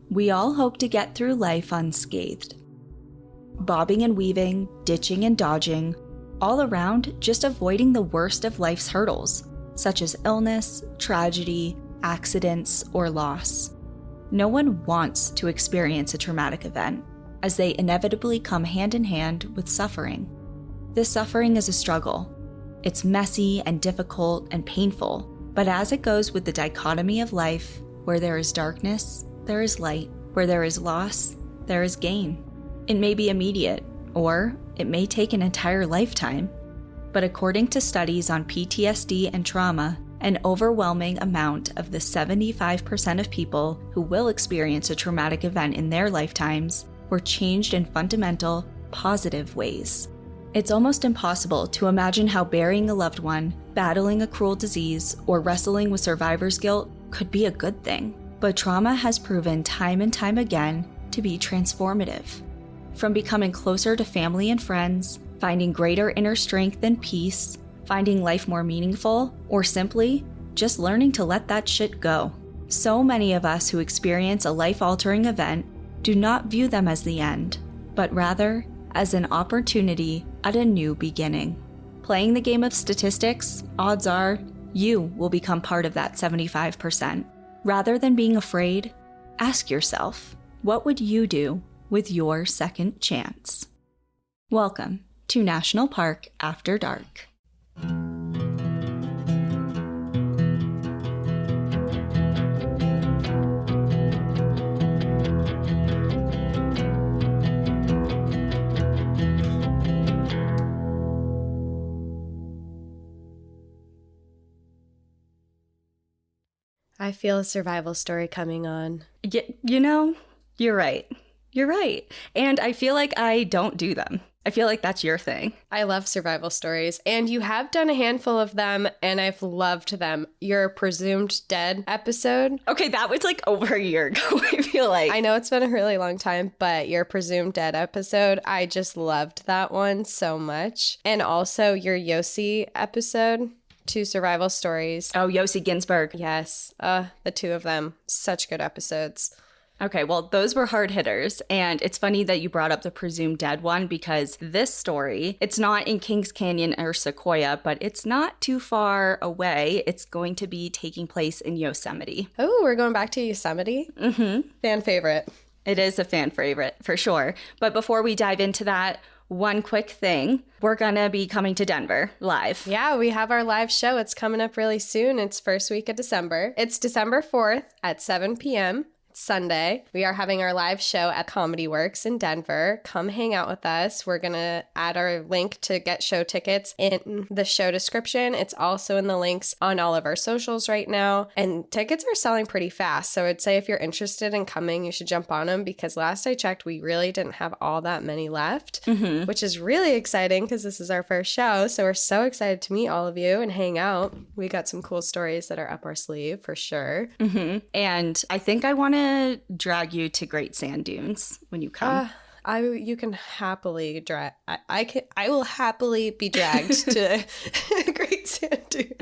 We all hope to get through life unscathed. Bobbing and weaving, ditching and dodging, all around just avoiding the worst of life's hurdles, such as illness, tragedy, accidents, or loss. No one wants to experience a traumatic event, as they inevitably come hand in hand with suffering. This suffering is a struggle. It's messy and difficult and painful, but as it goes with the dichotomy of life, where there is darkness, there is light. Where there is loss, there is gain. It may be immediate, or it may take an entire lifetime. But according to studies on PTSD and trauma, an overwhelming amount of the 75% of people who will experience a traumatic event in their lifetimes were changed in fundamental, positive ways. It's almost impossible to imagine how burying a loved one, battling a cruel disease, or wrestling with survivor's guilt could be a good thing. But trauma has proven time and time again to be transformative. From becoming closer to family and friends, finding greater inner strength and peace, finding life more meaningful, or simply just learning to let that shit go. So many of us who experience a life-altering event do not view them as the end, but rather as an opportunity at a new beginning. Playing the game of statistics, odds are you will become part of that 75%. Rather than being afraid, ask yourself, what would you do with your second chance? Welcome to National Park After Dark. I feel a survival story coming on. You know, you're right. You're right. And I feel like I don't do them. I feel like that's your thing. I love survival stories, and you have done a handful of them, and I've loved them. Your Presumed Dead episode. Okay, that was like over a year ago, I feel like. I know it's been a really long time, but your Presumed Dead episode, I just loved that one so much. And also your Yossi episode. 2 survival stories. Oh, Yossi Ginsburg. Yes. The 2 of them. Such good episodes. Okay, well, those were hard hitters. And it's funny that you brought up the Presumed Dead one because this story, it's not in Kings Canyon or Sequoia, but it's not too far away. It's going to be taking place in Yosemite. Oh, we're going back to Yosemite? Mm-hmm. Fan favorite. It is a fan favorite, for sure. But before we dive into that, one quick thing. We're going to be coming to Denver live. Yeah, we have our live show. It's coming up really soon. It's first week of December. It's December 4th at 7 p.m. Sunday. We are having our live show at Comedy Works in Denver. Come hang out with us. We're going to add our link to get show tickets in the show description. It's also in the links on all of our socials right now. And tickets are selling pretty fast. So I'd say if you're interested in coming, you should jump on them because last I checked, we really didn't have all that many left, which is really exciting because this is our first show. So we're so excited to meet all of you and hang out. We got some cool stories that are up our sleeve for sure. And I think I want to drag you to Great Sand Dunes when you come. You can happily drag. I will happily be dragged to Great Sand Dunes.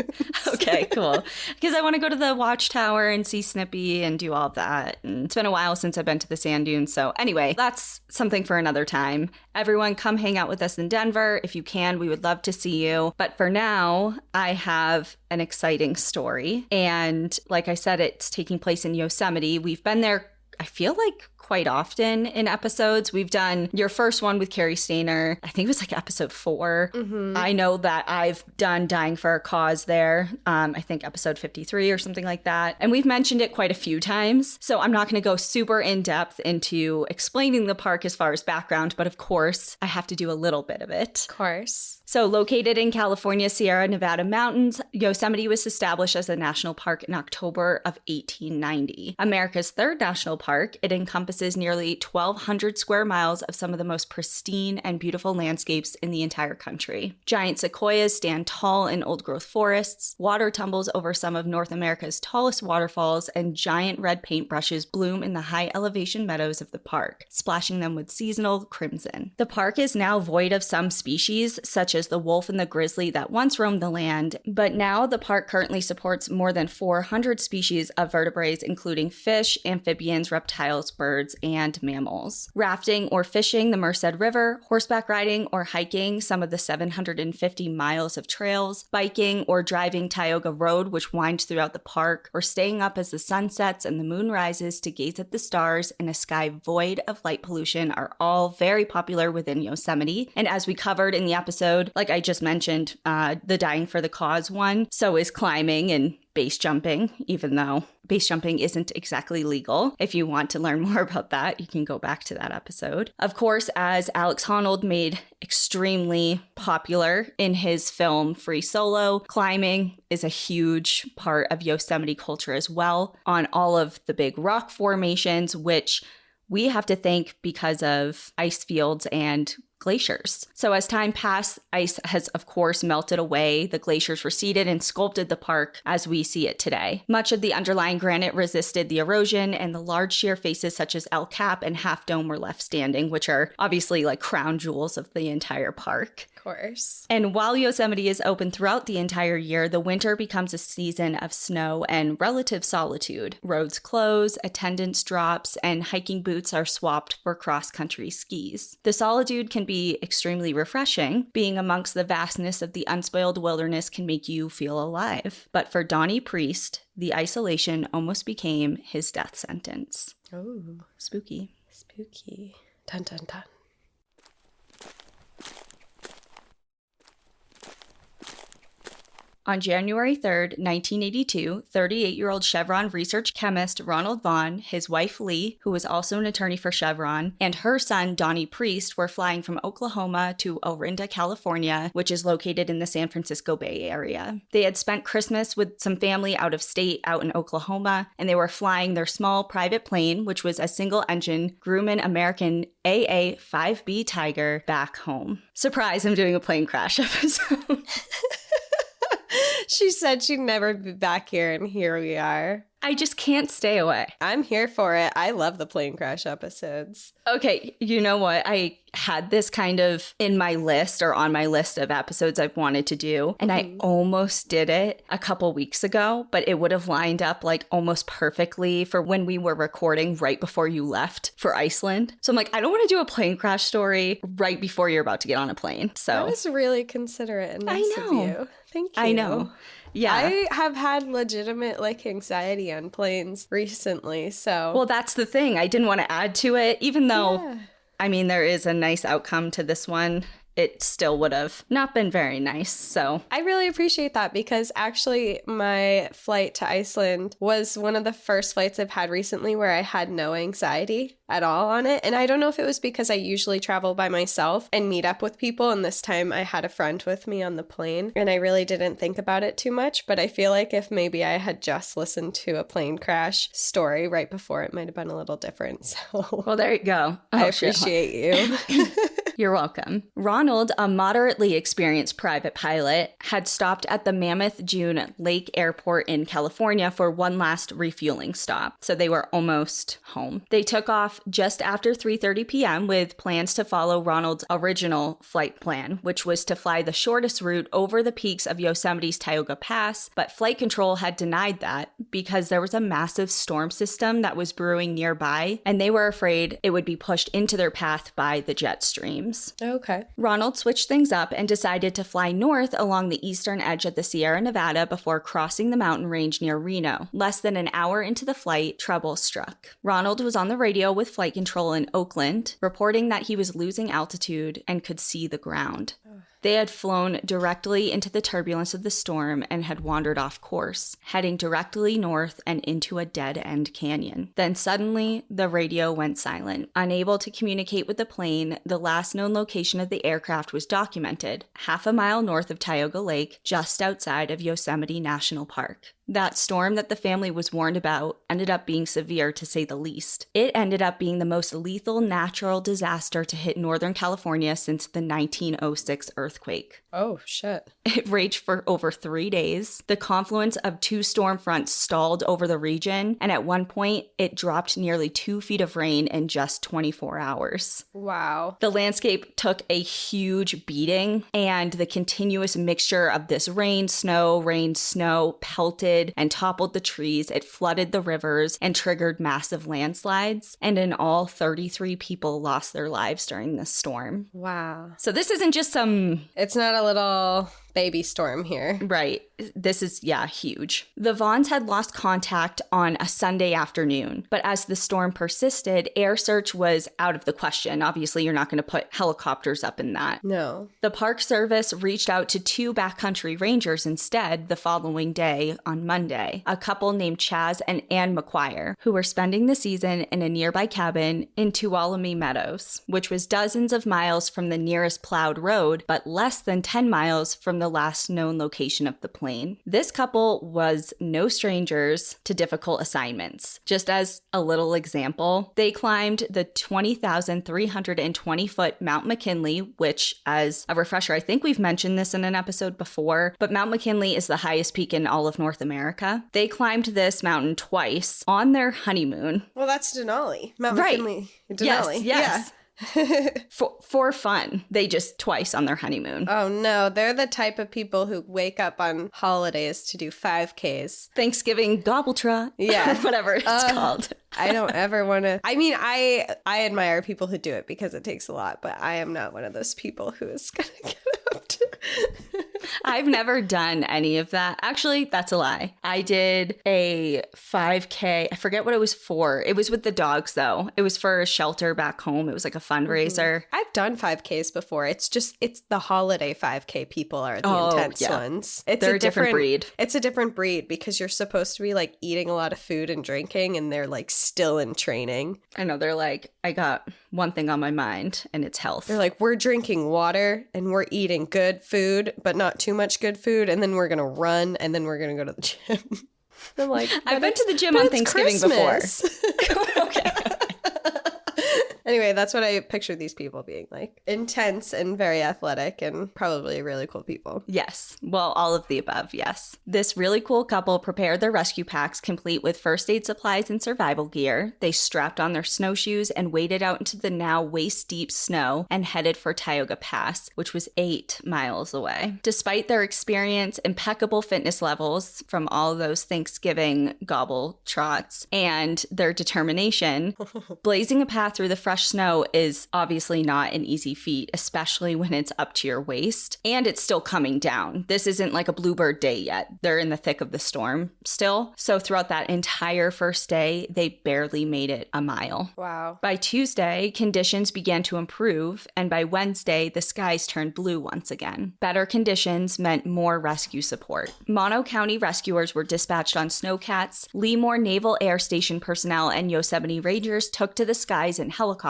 Okay, cool. Because I want to go to the Watchtower and see Snippy and do all of that. And it's been a while since I've been to the sand dunes. So anyway, that's something for another time. Everyone, come hang out with us in Denver. If you can, we would love to see you. But for now, I have an exciting story. And like I said, it's taking place in Yosemite. We've been there, I feel like, quite often in episodes. We've done your first one with Carrie Stainer. I think it was like episode 4. I know that I've done Dying for a Cause there. I think episode 53 or something like that. And we've mentioned it quite a few times. So I'm not going to go super in depth into explaining the park as far as background, but of course I have to do a little bit of it. Of course. So located in California's Sierra Nevada mountains, Yosemite was established as a national park in October of 1890. America's third national park, it encompasses encompasses nearly 1,200 square miles of some of the most pristine and beautiful landscapes in the entire country. Giant sequoias stand tall in old-growth forests, water tumbles over some of North America's tallest waterfalls, and giant red paintbrushes bloom in the high-elevation meadows of the park, splashing them with seasonal crimson. The park is now void of some species, such as the wolf and the grizzly that once roamed the land, but now the park currently supports more than 400 species of vertebrates, including fish, amphibians, reptiles, birds, and mammals. Rafting or fishing the Merced River, horseback riding or hiking some of the 750 miles of trails, biking or driving Tioga Road, which winds throughout the park, or staying up as the sun sets and the moon rises to gaze at the stars in a sky void of light pollution are all very popular within Yosemite. And as we covered in the episode, like I just mentioned, the Dying for the Cause one, so is climbing and base jumping, even though base jumping isn't exactly legal. If you want to learn more about that, you can go back to that episode. Of course, as Alex Honnold made extremely popular in his film Free Solo, climbing is a huge part of Yosemite culture as well, on all of the big rock formations, which we have to thank because of ice fields and glaciers. So as time passed, ice has of course melted away, the glaciers receded and sculpted the park as we see it today. Much of the underlying granite resisted the erosion, and the large sheer faces such as El Cap and Half Dome were left standing, which are obviously like crown jewels of the entire park. Course. And while Yosemite is open throughout the entire year, the winter becomes a season of snow and relative solitude. Roads close, attendance drops, and hiking boots are swapped for cross-country skis. The solitude can be extremely refreshing. Being amongst the vastness of the unspoiled wilderness can make you feel alive. But for Donnie Priest, the isolation almost became his death sentence. Oh, spooky. Spooky. Dun dun dun. On January 3rd, 1982, 38-year-old Chevron research chemist Ronald Vaughn, his wife Lee, who was also an attorney for Chevron, and her son Donnie Priest were flying from Oklahoma to Orinda, California, which is located in the San Francisco Bay Area. They had spent Christmas with some family out of state out in Oklahoma, and they were flying their small private plane, which was a single-engine Grumman American AA-5B Tiger, back home. Surprise, I'm doing a plane crash episode. She said she'd never be back here, and here we are. I just can't stay away. I'm here for it. I love the plane crash episodes. Okay, you know what? I had this kind of in my list or on my list of episodes I've wanted to do, and I almost did it a couple weeks ago, but it would have lined up like almost perfectly for when we were recording right before you left for Iceland. So I'm like, I don't want to do a plane crash story right before you're about to get on a plane. So that was really considerate and nice of you. Thank you. I know. Yeah. I have had legitimate like anxiety on planes recently, so. Well, that's the thing. I didn't want to add to it, even though, I mean, there is a nice outcome to this one. It still would have not been very nice, so. I really appreciate that because actually my flight to Iceland was one of the first flights I've had recently where I had no anxiety at all on it. And I don't know if it was because I usually travel by myself and meet up with people, and this time I had a friend with me on the plane, and I really didn't think about it too much. But I feel like if maybe I had just listened to a plane crash story right before, it might have been a little different. So, well, there you go. I appreciate you. You're welcome. Ronald, a moderately experienced private pilot, had stopped at the Mammoth June Lake Airport in California for one last refueling stop, so they were almost home. They took off just after 3:30 p.m. with plans to follow Ronald's original flight plan, which was to fly the shortest route over the peaks of Yosemite's Tioga Pass, but flight control had denied that because there was a massive storm system that was brewing nearby, and they were afraid it would be pushed into their path by the jet stream. Okay. Ronald switched things up and decided to fly north along the eastern edge of the Sierra Nevada before crossing the mountain range near Reno. Less than an hour into the flight, trouble struck. Ronald was on the radio with flight control in Oakland, reporting that he was losing altitude and could see the ground. They had flown directly into the turbulence of the storm and had wandered off course, heading directly north and into a dead-end canyon. Then suddenly, the radio went silent. Unable to communicate with the plane, the last known location of the aircraft was documented, half a mile north of Tioga Lake, just outside of Yosemite National Park. That storm that the family was warned about ended up being severe, to say the least. It ended up being the most lethal natural disaster to hit Northern California since the 1906 earthquake. Oh, shit. It raged for over 3 days. The confluence of 2 storm fronts stalled over the region, and at one point, it dropped nearly 2 feet of rain in just 24 hours. Wow. The landscape took a huge beating, and the continuous mixture of this rain, snow, pelted and toppled the trees. It flooded the rivers and triggered massive landslides, and in all, 33 people lost their lives during this storm. Wow. So this isn't just some... It's not a little baby storm here. Right. This is, huge. The Vaughns had lost contact on a Sunday afternoon, but as the storm persisted, air search was out of the question. Obviously, you're not going to put helicopters up in that. No. The Park Service reached out to 2 backcountry rangers instead the following day on Monday, a couple named Chaz and Ann McQuire, who were spending the season in a nearby cabin in Tuolumne Meadows, which was dozens of miles from the nearest plowed road, but less than 10 miles from the last known location of the plane. This couple was no strangers to difficult assignments. Just as a little example, they climbed the 20,320-foot Mount McKinley, which, as a refresher, I think we've mentioned this in an episode before, but Mount McKinley is the highest peak in all of North America. They climbed this mountain twice on their honeymoon. Well, that's Denali. Mount Right. McKinley. Denali. Yes. For fun. They just twice on their honeymoon. Oh no, they're the type of people who wake up on holidays to do 5Ks. Thanksgiving gobble trot. Yeah. Whatever it's called. I don't ever want to. I mean, I admire people who do it because it takes a lot, but I am not one of those people who is going to get up to. I've never done any of that. Actually, that's a lie. I did a 5K. I forget what it was for. It was with the dogs, though. It was for a shelter back home. It was like a fundraiser. I've done 5Ks before. It's the holiday 5K people are the intense ones. They're a different breed. It's a different breed because you're supposed to be like eating a lot of food and drinking, and they're like still in training. I know. They're like, I got one thing on my mind, and it's health. They're like, we're drinking water and we're eating good food, but not too much good food. And then we're going to run and then we're going to go to the gym. I'm like, I've been to the gym on Thanksgiving before. Okay. Anyway, that's what I picture these people being like. Intense and very athletic and probably really cool people. Yes. Well, all of the above, yes. This really cool couple prepared their rescue packs complete with first aid supplies and survival gear. They strapped on their snowshoes and waded out into the now waist-deep snow and headed for Tioga Pass, which was 8 miles away. Despite their experience, impeccable fitness levels from all of those Thanksgiving gobble trots, and their determination, blazing a path through the fresh snow is obviously not an easy feat, especially when it's up to your waist and it's still coming down. This isn't like a bluebird day yet. They're in the thick of the storm still. So throughout that entire first day, they barely made it a mile. Wow. By Tuesday, conditions began to improve, and by Wednesday, the skies turned blue once again. Better conditions meant more rescue support. Mono County rescuers were dispatched on snowcats. Lemoore Naval Air Station personnel and Yosemite Rangers took to the skies in helicopters,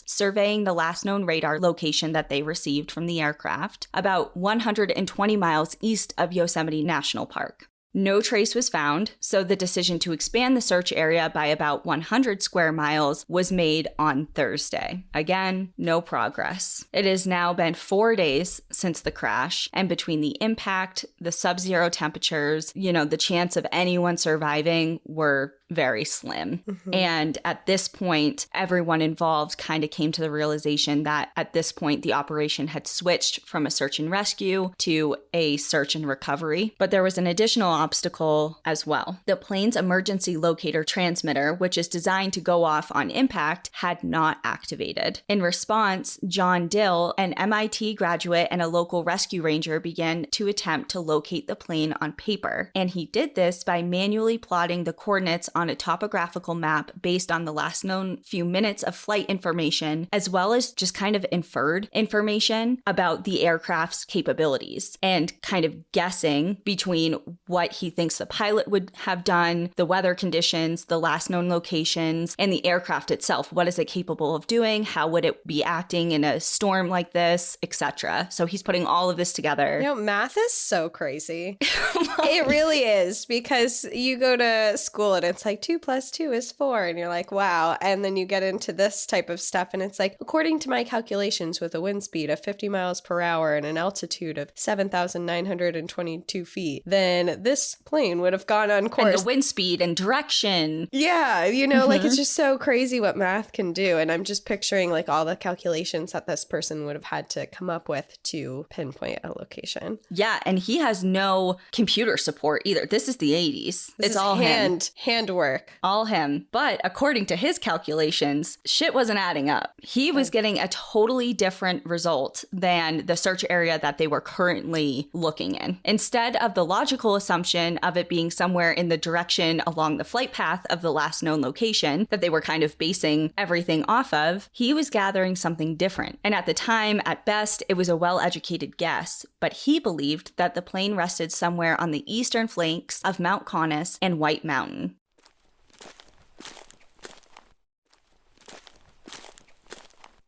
surveying the last known radar location that they received from the aircraft, about 120 miles east of Yosemite National Park. No trace was found, so the decision to expand the search area by about 100 square miles was made on Thursday. Again, no progress. It has now been 4 days since the crash, and between the impact, the sub-zero temperatures, the chance of anyone surviving were very slim. Mm-hmm. And at this point, everyone involved kind of came to the realization that at this point, the operation had switched from a search and rescue to a search and recovery. But there was an additional obstacle as well. The plane's emergency locator transmitter, which is designed to go off on impact, had not activated. In response, John Dill, an MIT graduate and a local rescue ranger, began to attempt to locate the plane on paper. And he did this by manually plotting the coordinates on a topographical map based on the last known few minutes of flight information, as well as just kind of inferred information about the aircraft's capabilities and kind of guessing between what he thinks the pilot would have done, the weather conditions, the last known locations, and the aircraft itself. What is it capable of doing? How would it be acting in a storm like this, etc. So he's putting all of this together. You know, math is so crazy. It really is, because you go to school and it's like 2 + 2 is 4 and you're like, wow. And then you get into this type of stuff and it's like, according to my calculations, with a wind speed of 50 miles per hour and an altitude of 7,922 feet, then this plane would have gone on course. And the wind speed and direction. Yeah, you know, like it's just so crazy what math can do. And I'm just picturing like all the calculations that this person would have had to come up with to pinpoint a location. Yeah, and he has no computer support either. This is the 80s. It's all handwork. All him. But according to his calculations, shit wasn't adding up. He was getting a totally different result than the search area that they were currently looking in. Instead of the logical assumption of it being somewhere in the direction along the flight path of the last known location that they were kind of basing everything off of, he was gathering something different. And at the time, at best, it was a well-educated guess, but he believed that the plane rested somewhere on the eastern flanks of Mount Conness and White Mountain.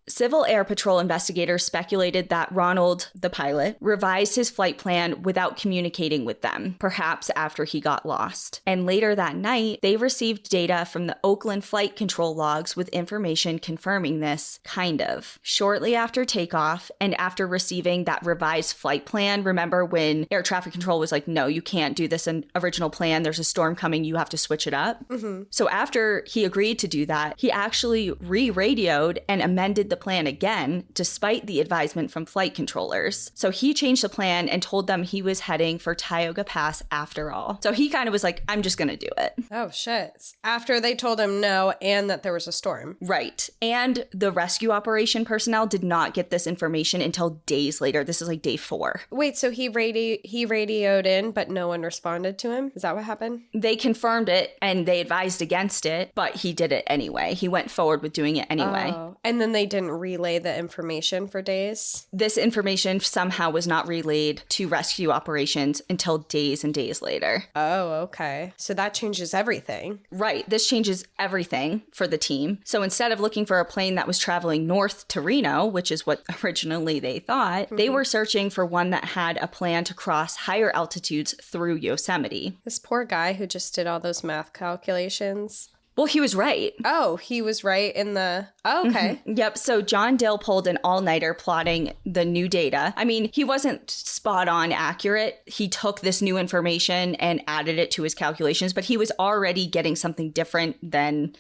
Civil Air Patrol investigators speculated that Ronald, the pilot, revised his flight plan without communicating with them, perhaps after he got lost. And later that night, they received data from the Oakland flight control logs with information confirming this, kind of. Shortly after takeoff, and after receiving that revised flight plan, remember when air traffic control was like, no, you can't do this original plan, there's a storm coming, you have to switch it up. Mm-hmm. So after he agreed to do that, he actually re-radioed and amended the plan again, despite the advisement from flight controllers. So he changed the plan and told them he was heading for Tioga Pass after all. So he kind of was like, I'm just gonna do it. Oh shit. After they told him no and that there was a storm. Right. And the rescue operation personnel did not get this information until days later. This is like day 4. Wait, so he radioed in, but no one responded to him? Is that what happened? They confirmed it and they advised against it, but he did it anyway. He went forward with doing it anyway. Oh. And then they didn't relay the information for days? This information somehow was not relayed to rescue operations until days and days later. Oh, okay. So that changes everything. Right. This changes everything for the team. So instead of looking for a plane that was traveling north to Reno, which is what originally they thought, they were searching for one that had a plan to cross higher altitudes through Yosemite. This poor guy who just did all those math calculations. Well, he was right. Oh, he was right in the... Oh, okay. Mm-hmm. Yep. So John Dill pulled an all-nighter plotting the new data. I mean, he wasn't spot on accurate. He took this new information and added it to his calculations, but he was already getting something different than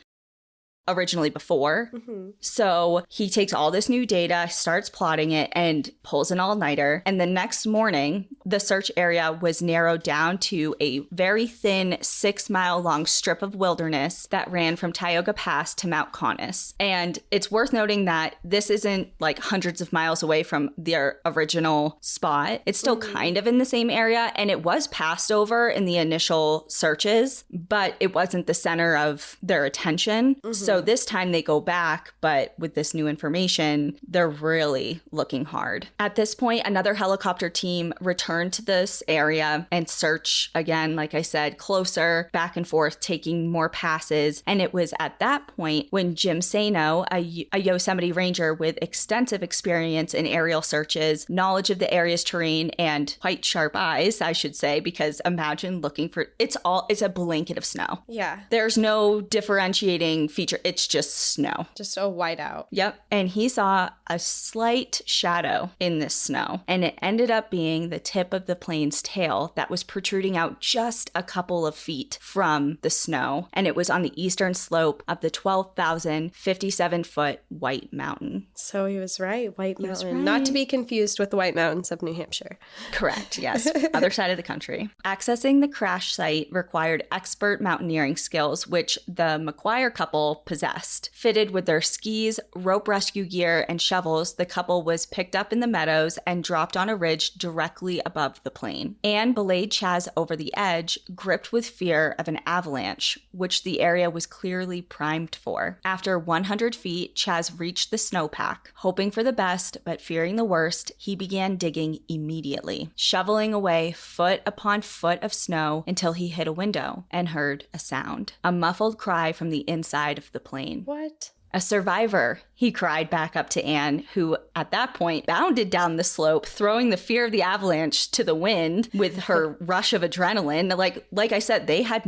originally before. Mm-hmm. So he takes all this new data, starts plotting it, and pulls an all-nighter. And the next morning, the search area was narrowed down to a very thin 6-mile-long strip of wilderness that ran from Tioga Pass to Mount Conness. And it's worth noting that this isn't like hundreds of miles away from their original spot. It's still kind of in the same area, and it was passed over in the initial searches, but it wasn't the center of their attention. Mm-hmm. So this time they go back, but with this new information, they're really looking hard. At this point, another helicopter team returned to this area and search again, like I said, closer, back and forth, taking more passes. And it was at that point when Jim Sano, a Yosemite ranger with extensive experience in aerial searches, knowledge of the area's terrain, and quite sharp eyes, I should say, because imagine looking for, it's a blanket of snow. Yeah. There's no differentiating feature. It's just snow. Just a whiteout. Yep. And he saw a slight shadow in this snow. And it ended up being the tip of the plane's tail that was protruding out just a couple of feet from the snow. And it was on the eastern slope of the 12,057-foot White Mountain. So he was right. White Mountain. Right. Not to be confused with the White Mountains of New Hampshire. Correct. Yes. Other side of the country. Accessing the crash site required expert mountaineering skills, which the McGuire couple possessed. Fitted with their skis, rope rescue gear, and shovels, the couple was picked up in the meadows and dropped on a ridge directly above the plane. Anne belayed Chaz over the edge, gripped with fear of an avalanche, which the area was clearly primed for. After 100 feet, Chaz reached the snowpack. Hoping for the best, but fearing the worst, he began digging immediately, shoveling away foot upon foot of snow until he hit a window and heard a sound. A muffled cry from the inside of the plane. What? A survivor, he cried back up to Anne, who at that point bounded down the slope, throwing the fear of the avalanche to the wind with her rush of adrenaline. Like I said, they had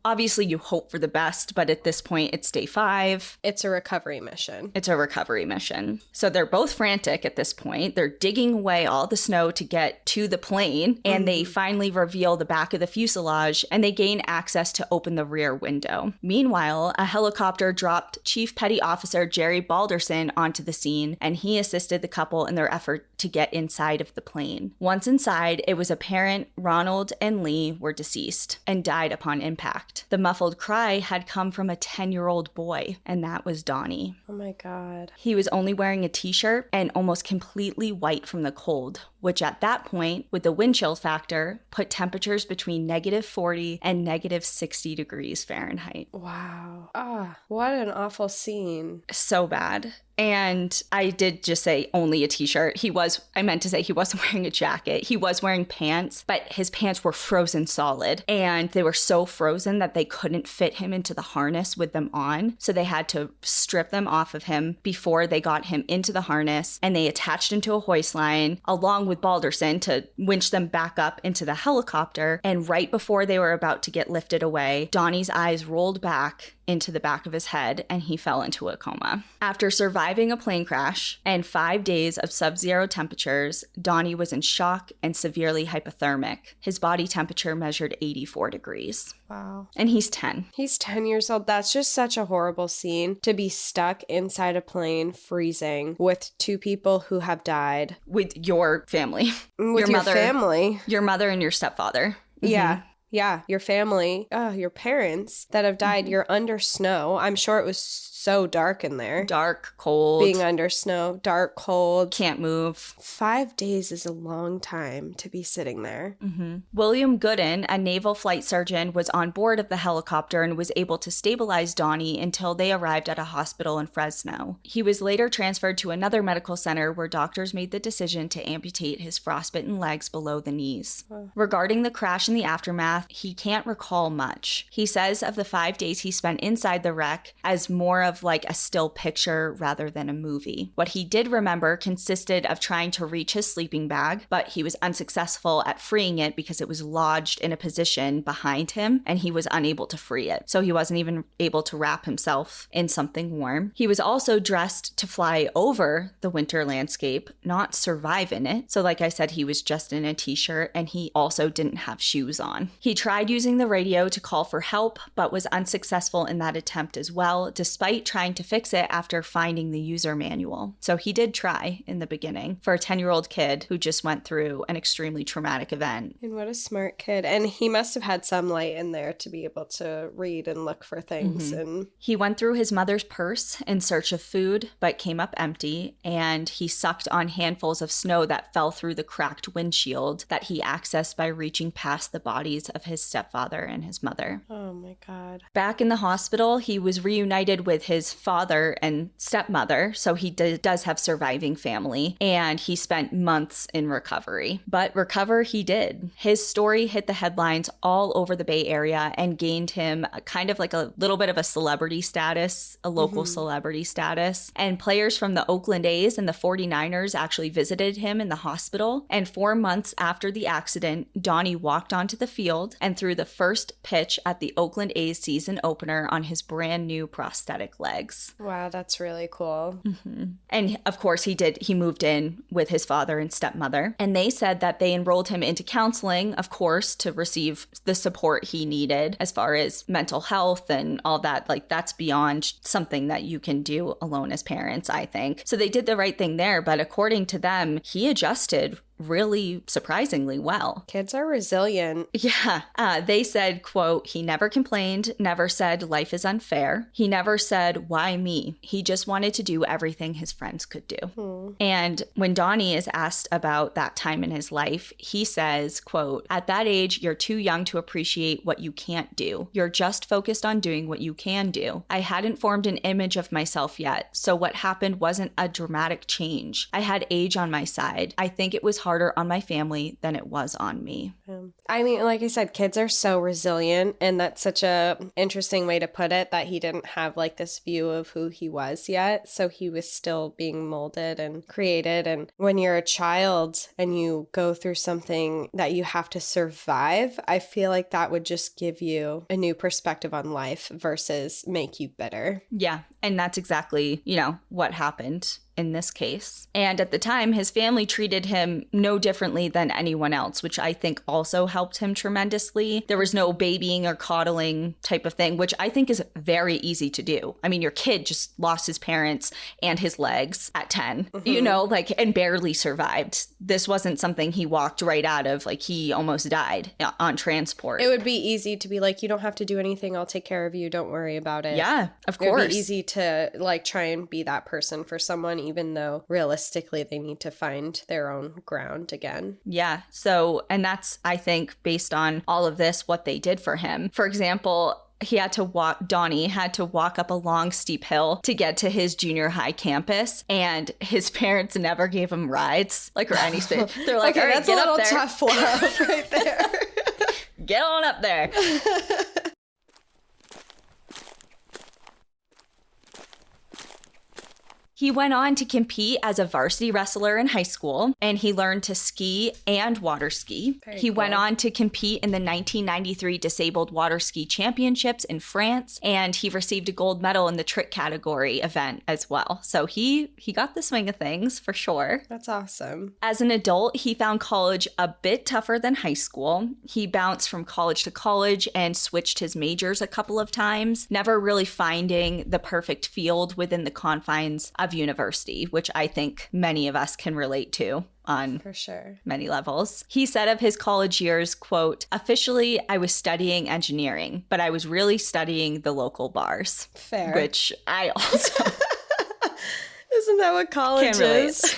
obviously you hope for the best, but at this point it's day 5. It's a recovery mission. So they're both frantic at this point. They're digging away all the snow to get to the plane, and they finally reveal the back of the fuselage, and they gain access to open the rear window. Meanwhile, a helicopter dropped Chief Petty Officer Jerry Balderson onto the scene, and he assisted the couple in their effort to get inside of the plane. Once inside, it was apparent Ronald and Lee were deceased and died upon impact. The muffled cry had come from a 10-year-old boy, and that was Donnie. Oh my God. He was only wearing a t-shirt and almost completely white from the cold, which at that point, with the wind chill factor, put temperatures between -40 and -60 degrees Fahrenheit. Wow. What an awful scene. So bad. And I did just say only a t-shirt. I meant to say he wasn't wearing a jacket. He was wearing pants, but his pants were frozen solid. And they were so frozen that they couldn't fit him into the harness with them on. So they had to strip them off of him before they got him into the harness. And they attached him to a hoist line along with Balderson to winch them back up into the helicopter. And right before they were about to get lifted away, Donnie's eyes rolled back into the back of his head and he fell into a coma. After surviving a plane crash and 5 days of sub-zero temperatures, Donnie was in shock and severely hypothermic. His body temperature measured 84 degrees. Wow. And he's 10. He's 10 years old. That's just such a horrible scene, to be stuck inside a plane freezing with 2 people who have died. With your family. With your family. Your mother and your stepfather. Yeah. Yeah, your family, your parents that have died, you're under snow. I'm sure it was so dark in there. Dark, cold. Being under snow, dark, cold. Can't move. 5 days is a long time to be sitting there. William Gooden, a naval flight surgeon, was on board of the helicopter and was able to stabilize Donnie until they arrived at a hospital in Fresno. He was later transferred to another medical center where doctors made the decision to amputate his frostbitten legs below the knees. Regarding the crash and the aftermath, he can't recall much. He says of the 5 days he spent inside the wreck as more of like a still picture rather than a movie. What he did remember consisted of trying to reach his sleeping bag, but he was unsuccessful at freeing it because it was lodged in a position behind him and he was unable to free it. So he wasn't even able to wrap himself in something warm. He was also dressed to fly over the winter landscape, not survive in it. So like I said, he was just in a t-shirt and he also didn't have shoes on. He tried using the radio to call for help, but was unsuccessful in that attempt as well, despite trying to fix it after finding the user manual. So he did try in the beginning for a 10-year-old kid who just went through an extremely traumatic event. And what a smart kid. And he must have had some light in there to be able to read and look for things. And he went through his mother's purse in search of food, but came up empty, and he sucked on handfuls of snow that fell through the cracked windshield that he accessed by reaching past the bodies of his stepfather and his mother. Oh my God. Back in the hospital, he was reunited with his father and stepmother, so he does have surviving family, and he spent months in recovery. But recover he did. His story hit the headlines all over the Bay Area and gained him kind of like a little bit of a celebrity status, a local celebrity status. And players from the Oakland A's and the 49ers actually visited him in the hospital. And 4 months after the accident, Donnie walked onto the field and threw the first pitch at the Oakland A's season opener on his brand new prosthetic legs. Wow, that's really cool. And of course he moved in with his father and stepmother, and they said that they enrolled him into counseling, of course, to receive the support he needed as far as mental health and all that. Like, that's beyond something that you can do alone as parents, I think. So they did the right thing there, but according to them, he adjusted really surprisingly well. Kids are resilient. Yeah. They said, quote, he never complained, never said life is unfair. He never said, why me? He just wanted to do everything his friends could do. And when Donnie is asked about that time in his life, he says, quote, at that age, you're too young to appreciate what you can't do. You're just focused on doing what you can do. I hadn't formed an image of myself yet, so what happened wasn't a dramatic change. I had age on my side. I think it was harder on my family than it was on me. I mean, like I said, kids are so resilient, and that's such a interesting way to put it, that he didn't have like this view of who he was yet. So he was still being molded and created. And when you're a child and you go through something that you have to survive, I feel like that would just give you a new perspective on life versus make you bitter. Yeah. And that's exactly, what happened in this case. And at the time, his family treated him no differently than anyone else, which I think also helped him tremendously. There was no babying or coddling type of thing, which I think is very easy to do. I mean, your kid just lost his parents and his legs at 10, and barely survived. This wasn't something he walked right out of. Like, he almost died on transport. It would be easy to be like, you don't have to do anything. I'll take care of you. Don't worry about it. Yeah, of course. It would be easy to try and be that person for someone, even though realistically they need to find their own ground again. Yeah. So, and that's, I think, based on all of this, what they did for him. For example, Donnie had to walk up a long, steep hill to get to his junior high campus, and his parents never gave him rides, or any space. They're like, okay, all right, that's get a little up there. tough love right there. Get on up there. He went on to compete as a varsity wrestler in high school, and he learned to ski and water ski. He went on to compete in the 1993 Disabled Water Ski Championships in France, and he received a gold medal in the trick category event as well. So he got the swing of things for sure. That's awesome. As an adult, he found college a bit tougher than high school. He bounced from college to college and switched his majors a couple of times, never really finding the perfect field within the confines of university, which I think many of us can relate to on for sure many levels. He said of his college years, quote, officially, I was studying engineering, but I was really studying the local bars. Fair. Which I also Isn't that what college is?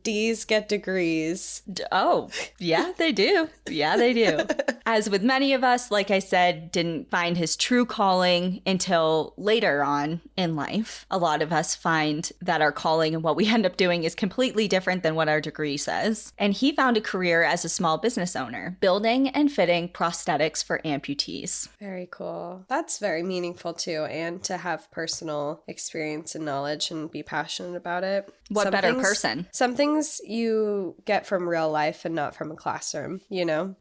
D's get degrees. Oh, yeah, they do. Yeah, they do. As with many of us, like I said, didn't find his true calling until later on in life. A lot of us find that our calling and what we end up doing is completely different than what our degree says. And he found a career as a small business owner, building and fitting prosthetics for amputees. Very cool. That's very meaningful too, and to have personal experience and knowledge and be passionate about it. What better person? Some things you get from real life and not from a classroom,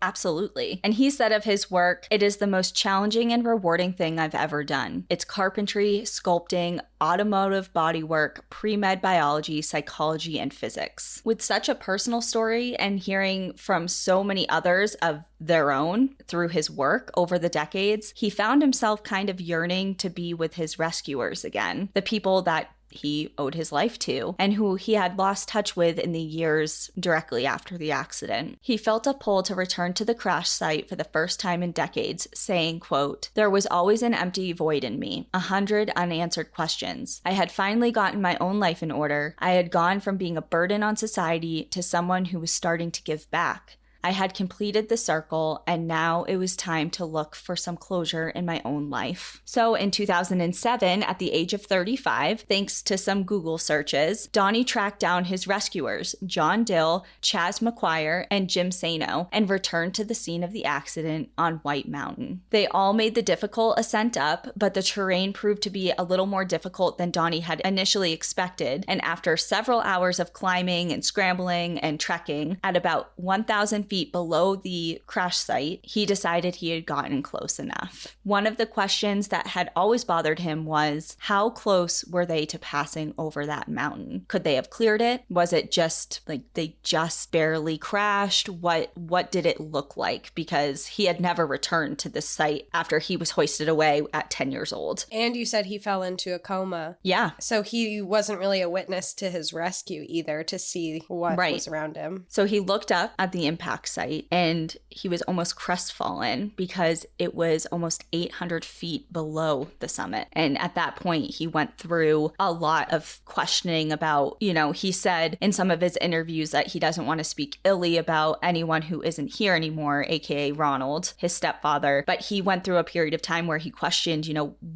Absolutely. And he said of his work, it is the most challenging and rewarding thing I've ever done. It's carpentry, sculpting, automotive bodywork, pre-med biology, psychology, and physics. With such a personal story and hearing from so many others of their own through his work over the decades, he found himself kind of yearning to be with his rescuers again, the people that he owed his life to, and who he had lost touch with in the years directly after the accident. He felt a pull to return to the crash site for the first time in decades, saying, quote, there was always an empty void in me, 100 unanswered questions. I had finally gotten my own life in order. I had gone from being a burden on society to someone who was starting to give back. I had completed the circle, and now it was time to look for some closure in my own life. So in 2007, at the age of 35, thanks to some Google searches, Donnie tracked down his rescuers, John Dill, Chaz McQuire, and Jim Sano, and returned to the scene of the accident on White Mountain. They all made the difficult ascent up, but the terrain proved to be a little more difficult than Donnie had initially expected, and after several hours of climbing and scrambling and trekking, at about 1,000 feet below the crash site, he decided he had gotten close enough. One of the questions that had always bothered him was, how close were they to passing over that mountain? Could they have cleared it? Was it just like they just barely crashed? What did it look like? Because he had never returned to this site after he was hoisted away at 10 years old. And you said he fell into a coma. Yeah. So he wasn't really a witness to his rescue either to see what was around him. So he looked up at the impact site and he was almost crestfallen because it was almost 800 feet below the summit. And at that point, he went through a lot of questioning about, he said in some of his interviews that he doesn't want to speak illy about anyone who isn't here anymore, aka Ronald, his stepfather. But he went through a period of time where he questioned,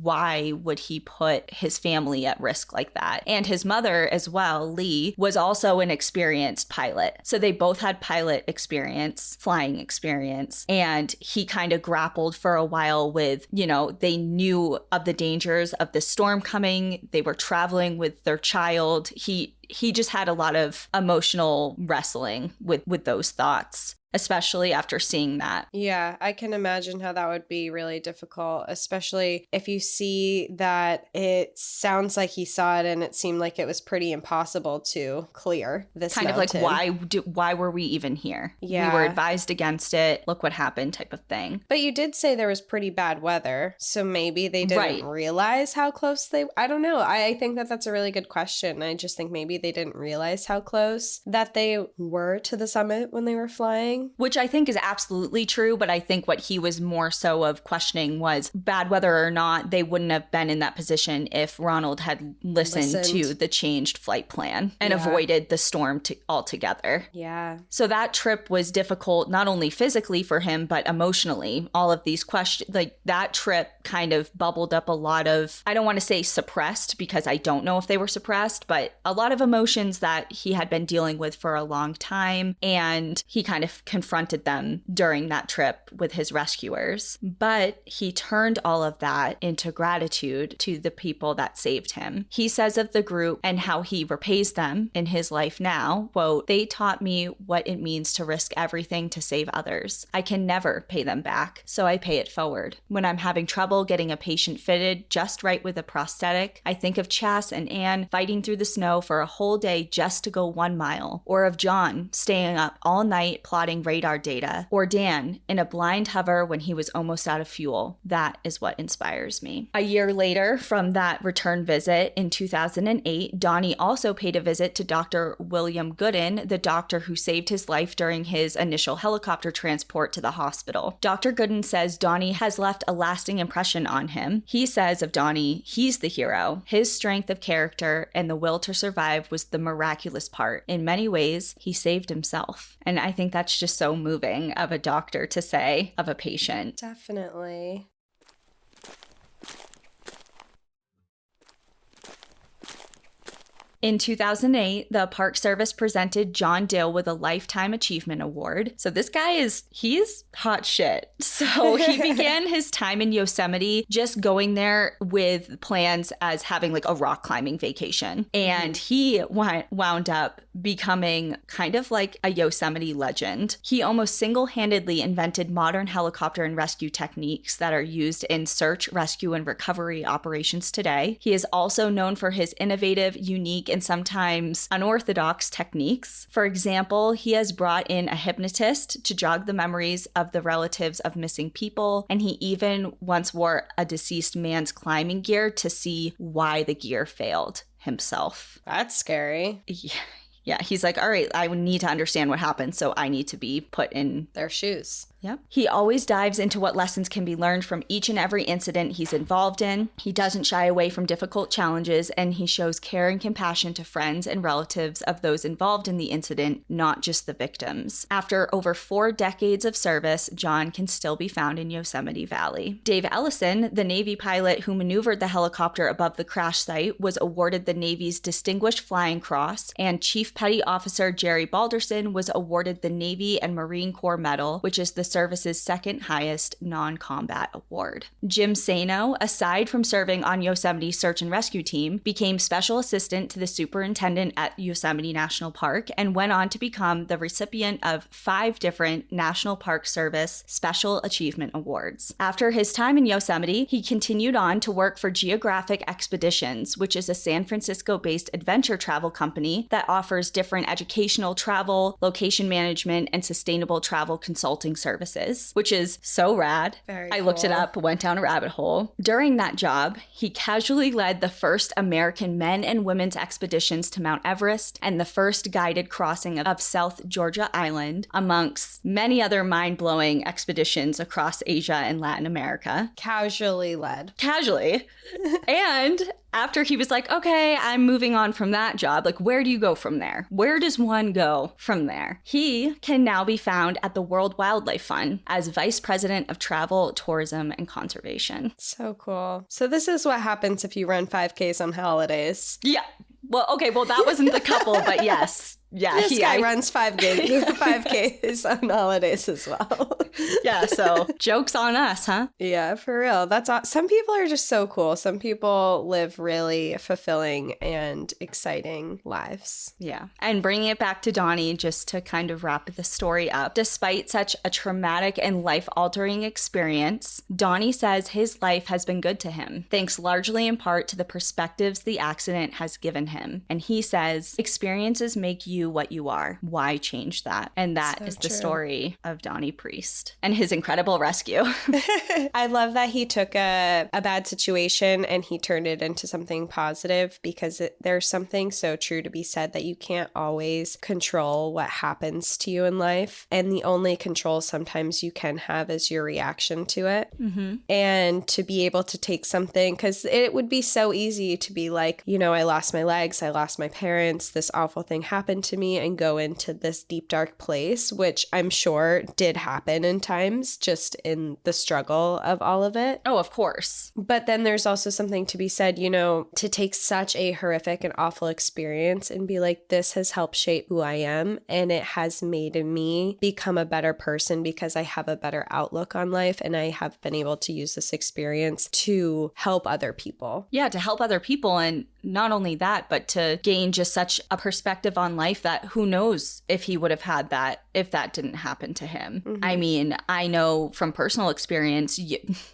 why would he put his family at risk like that? And his mother as well, Lee, was also an experienced pilot. So they both had pilot experience, flying experience. And he kind of grappled for a while with, they knew of the dangers of the storm coming. They were traveling with their child. He just had a lot of emotional wrestling with those thoughts, especially after seeing that. Yeah, I can imagine how that would be really difficult, especially if you see that it sounds like he saw it and it seemed like it was pretty impossible to clear this kind mountain. Of like, why were we even here? Yeah. We were advised against it. Look what happened type of thing. But you did say there was pretty bad weather, so maybe they didn't realize how close I don't know. I think that's a really good question. I just think maybe they didn't realize how close that they were to the summit when they were flying. Which I think is absolutely true, but I think what he was more so of questioning was bad weather or not, they wouldn't have been in that position if Ronald had listened to the changed flight plan and avoided the storm altogether. Yeah. So that trip was difficult, not only physically for him, but emotionally. All of these questions, like that trip kind of bubbled up a lot of, I don't want to say suppressed because I don't know if they were suppressed, but a lot of emotions that he had been dealing with for a long time. And he kind of confronted them during that trip with his rescuers. But he turned all of that into gratitude to the people that saved him. He says of the group and how he repays them in his life now, quote, "They taught me what it means to risk everything to save others. I can never pay them back, so I pay it forward. When I'm having trouble getting a patient fitted just right with a prosthetic, I think of Chas and Anne fighting through the snow for a whole day just to go 1 mile, or of John staying up all night plotting radar data, or Dan in a blind hover when he was almost out of fuel. That is what inspires me." A year later from that return visit in 2008, Donnie also paid a visit to Dr. William Gooden, the doctor who saved his life during his initial helicopter transport to the hospital. Dr. Gooden says Donnie has left a lasting impression on him. He says of Donnie, he's the hero. His strength of character and the will to survive was the miraculous part. In many ways, he saved himself. And I think that's just so moving of a doctor to say of a patient. Definitely. In 2008, the Park Service presented John Dill with a Lifetime Achievement Award. So this guy he's hot shit. So he began his time in Yosemite just going there with plans as having like a rock climbing vacation. And he wound up becoming kind of like a Yosemite legend. He almost single-handedly invented modern helicopter and rescue techniques that are used in search, rescue, and recovery operations today. He is also known for his innovative, unique, and sometimes unorthodox techniques. For example, he has brought in a hypnotist to jog the memories of the relatives of missing people, and he even once wore a deceased man's climbing gear to see why the gear failed himself. That's scary. Yeah, he's like, all right, I need to understand what happened, so I need to be put in their shoes. Yep. He always dives into what lessons can be learned from each and every incident he's involved in. He doesn't shy away from difficult challenges, and he shows care and compassion to friends and relatives of those involved in the incident, not just the victims. After over 4 decades of service, John can still be found in Yosemite Valley. Dave Ellison, the Navy pilot who maneuvered the helicopter above the crash site, was awarded the Navy's Distinguished Flying Cross, and Chief Petty Officer Jerry Balderson was awarded the Navy and Marine Corps Medal, which is the service's second highest non-combat award. Jim Sano, aside from serving on Yosemite's search and rescue team, became special assistant to the superintendent at Yosemite National Park and went on to become the recipient of 5 different National Park Service Special Achievement Awards. After his time in Yosemite, he continued on to work for Geographic Expeditions, which is a San Francisco-based adventure travel company that offers different educational travel, location management, and sustainable travel consulting services, which is so rad. Very I looked it up, went down a rabbit hole. During that job, he casually led the first American men and women's expeditions to Mount Everest and the first guided crossing of South Georgia Island, amongst many other mind-blowing expeditions across Asia and Latin America. Casually led. Casually. And after he was like, okay, I'm moving on from that job, like, where do you go from there? Where does one go from there? He can now be found at the World Wildlife Fund as Vice President of Travel, Tourism, and Conservation. So cool. So this is what happens if you run 5Ks on holidays. Yeah. Well, okay, well, that wasn't the couple, but yes. Yeah, this guy runs 5Ks on holidays as well. Yeah, so joke's on us, huh? Yeah, for real. Some people are just so cool. Some people live really fulfilling and exciting lives. Yeah. And bringing it back to Donnie, just to kind of wrap the story up, despite such a traumatic and life-altering experience, Donnie says his life has been good to him, thanks largely in part to the perspectives the accident has given him. And he says, experiences make you what you are. Why change that? And that is the story of Donnie Priest and his incredible rescue. I love that he took a bad situation and he turned it into something positive, because there's something so true to be said that you can't always control what happens to you in life. And the only control sometimes you can have is your reaction to it. Mm-hmm. And to be able to take something, because it would be so easy to be like, I lost my legs, I lost my parents, this awful thing happened to me, and go into this deep, dark place, which I'm sure did happen in times, just in the struggle of all of it. Oh, of course. But then there's also something to be said, to take such a horrific and awful experience and be like, this has helped shape who I am, and it has made me become a better person because I have a better outlook on life, and I have been able to use this experience to help other people. Yeah, to help other people. And not only that, but to gain just such a perspective on life that who knows if he would have had that if that didn't happen to him. Mm-hmm. I mean, I know from personal experience,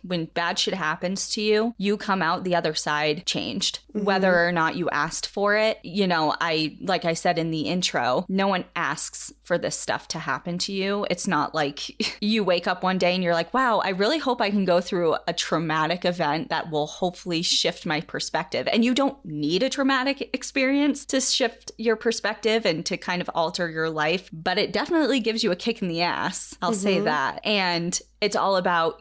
when bad shit happens to you, you come out the other side changed, mm-hmm. whether or not you asked for it. Like I said in the intro, no one asks for this stuff to happen to you. It's not like you wake up one day and you're like, wow, I really hope I can go through a traumatic event that will hopefully shift my perspective. And you don't need a traumatic experience to shift your perspective and to kind of alter your life, but it definitely gives you a kick in the ass. I'll mm-hmm. say that. And it's all about,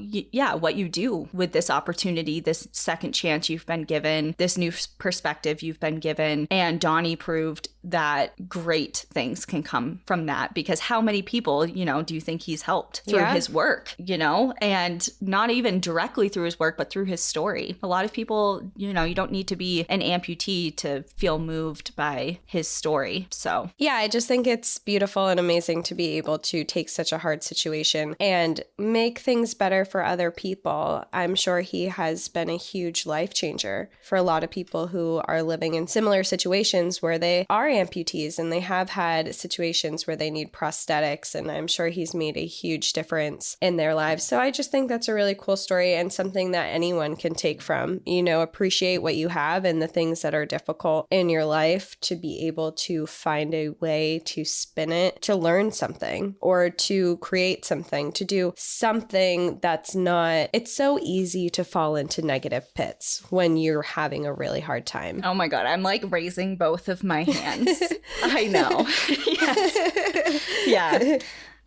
what you do with this opportunity, this second chance you've been given, this new perspective you've been given. And Donnie proved that great things can come from that, because how many people, do you think he's helped through his work, and not even directly through his work, but through his story. A lot of people, you don't need to be an amputee to feel moved by his story. So, yeah, I just think it's beautiful and amazing to be able to take such a hard situation and make things better for other people. I'm sure he has been a huge life changer for a lot of people who are living in similar situations where they are amputees and they have had situations where they need prosthetics, and I'm sure he's made a huge difference in their lives. So I just think that's a really cool story and something that anyone can take from, appreciate what you have and the things that are difficult in your life, to be able to find a way to spin it, to learn something or to create something, to do something that's not, it's so easy to fall into negative pits when you're having a really hard time. Oh my God, I'm like raising both of my hands. I know. Yes. Yeah.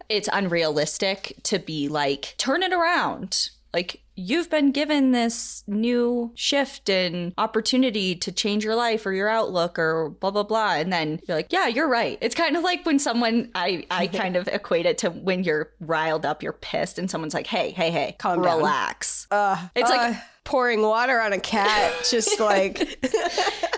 It's unrealistic to be like, turn it around. Like, you've been given this new shift and opportunity to change your life or your outlook or blah, blah, blah. And then you're like, yeah, you're right. It's kind of like when someone, I kind of equate it to when you're riled up, you're pissed, and someone's like, hey, calm relax. down. It's like, pouring water on a cat, just like...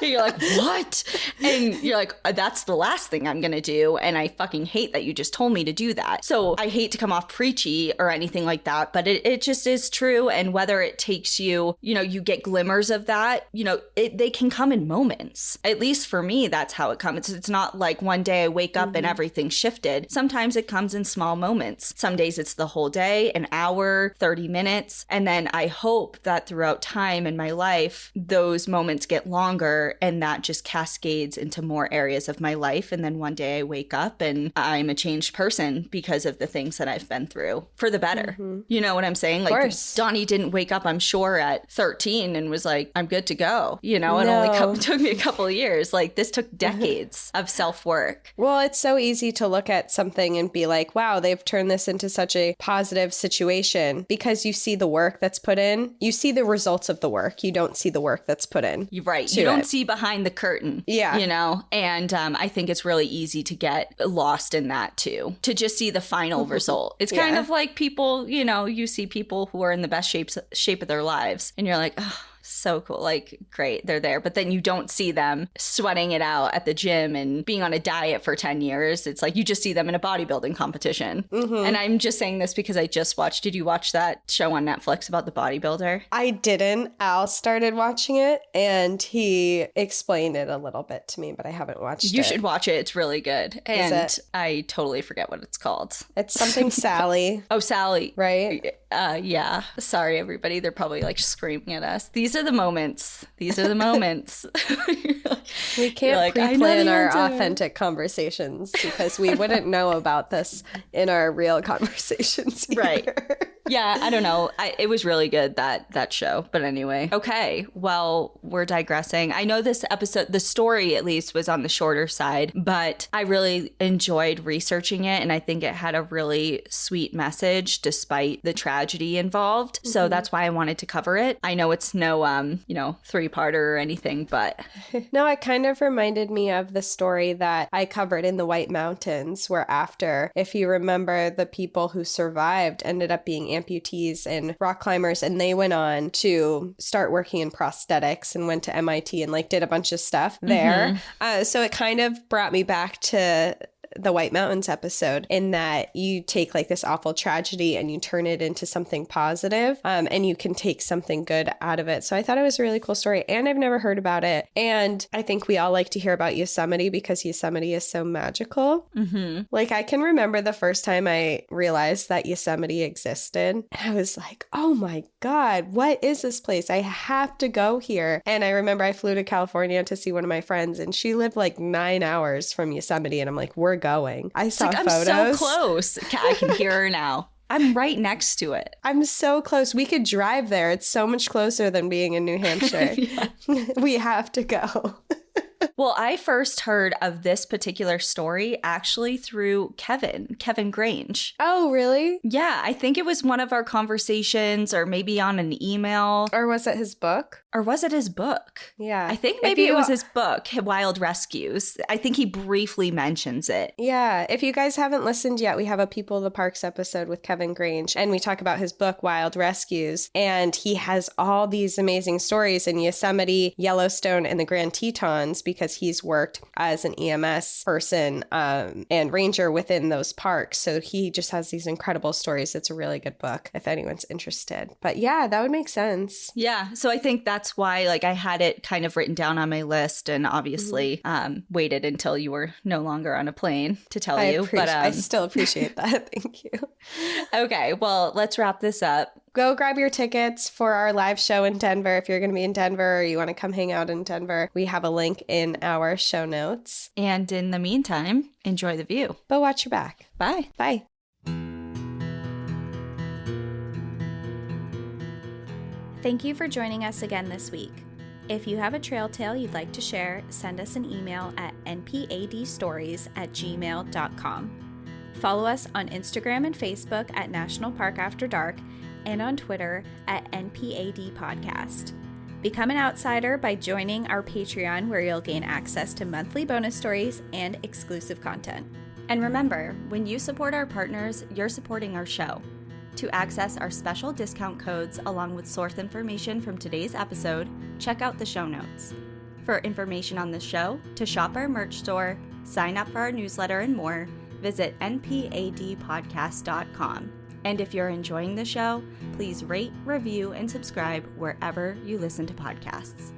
You're like, what? And you're like, that's the last thing I'm going to do. And I fucking hate that you just told me to do that. So I hate to come off preachy or anything like that, but it just is true. And whether it takes you, you get glimmers of that, they can come in moments. At least for me, that's how it comes. It's not like one day I wake up and everything shifted. Sometimes it comes in small moments. Some days it's the whole day, an hour, 30 minutes. And then I hope that throughout time in my life, those moments get longer and that just cascades into more areas of my life. And then one day I wake up and I'm a changed person because of the things that I've been through for the better. You know what I'm saying? Like Donnie didn't wake up, I'm sure, at 13 and was like, I'm good to go. It only took me a couple of years. Like this took decades of self-work. Well, it's so easy to look at something and be like, wow, they've turned this into such a positive situation because you see the work that's put in. You see the results of the work. You don't see the work that's put in. You're right. You don't see behind the curtain. Yeah. And I think it's really easy to get lost in that too, to just see the final result. It's kind of like people, you see people who are in the best shape of their lives and you're like, oh, so cool. Like, great, they're there. But then you don't see them sweating it out at the gym and being on a diet for 10 years. It's like you just see them in a bodybuilding competition. And I'm just saying this because I just watched, did you watch that show on Netflix about the bodybuilder? I didn't. Al started watching it and he explained it a little bit to me, but I haven't watched it. You should watch it. It's really good. And I totally forget what it's called. It's something Sally. Oh, Sally. Right? Yeah. Sorry, everybody. They're probably like screaming at us. These are the moments. These are the moments. We can't pre-plan our authentic conversations because we wouldn't know about this in our real conversations either. Right. Yeah, I don't know. It was really good, that show. But anyway. Okay, well, we're digressing. I know this episode, the story at least, was on the shorter side, but I really enjoyed researching it. And I think it had a really sweet message despite the tragedy involved. So that's why I wanted to cover it. I know it's no, 3-parter or anything, but... No, it kind of reminded me of the story that I covered in the White Mountains, where after, if you remember, the people who survived ended up being amputees and rock climbers, and they went on to start working in prosthetics and went to MIT and did a bunch of stuff there. So it kind of brought me back to the White Mountains episode, in that you take this awful tragedy and you turn it into something positive, and you can take something good out of it. So I thought it was a really cool story, and I've never heard about it. And I think we all like to hear about Yosemite because Yosemite is so magical. I can remember the first time I realized that Yosemite existed. I was like, oh my God, what is this place? I have to go here. And I remember I flew to California to see one of my friends, and she lived 9 hours from Yosemite. And I'm like, we're going. I saw photos. I'm so close. I can hear her now. I'm right next to it. I'm so close. We could drive there. It's so much closer than being in New Hampshire. We have to go. Well, I first heard of this particular story actually through Kevin Grange. Oh, really? Yeah, I think it was one of our conversations or maybe on an email. Or was it his book? Or was it his book? Yeah. I think maybe it was his book, Wild Rescues. I think he briefly mentions it. Yeah. If you guys haven't listened yet, we have a People of the Parks episode with Kevin Grange, and we talk about his book, Wild Rescues. And he has all these amazing stories in Yosemite, Yellowstone, and the Grand Tetons, because he's worked as an EMS person and ranger within those parks. So he just has these incredible stories. It's a really good book if anyone's interested. But yeah, that would make sense. Yeah. So I think that's why I had it kind of written down on my list, and obviously waited until you were no longer on a plane to tell you. But I still appreciate that. Thank you. Okay. Well, let's wrap this up. Go grab your tickets for our live show in Denver. If you're going to be in Denver or you want to come hang out in Denver, we have a link in our show notes. And in the meantime, enjoy the view. But watch your back. Bye. Bye. Thank you for joining us again this week. If you have a trail tale you'd like to share, send us an email at npadstories@gmail.com. Follow us on Instagram and Facebook at National Park After Dark, and on Twitter at NPAD Podcast. Become an outsider by joining our Patreon, where you'll gain access to monthly bonus stories and exclusive content. And remember, when you support our partners, you're supporting our show. To access our special discount codes along with source information from today's episode, check out the show notes. For information on the show, to shop our merch store, sign up for our newsletter, and more, visit npadpodcast.com. And if you're enjoying the show, please rate, review, and subscribe wherever you listen to podcasts.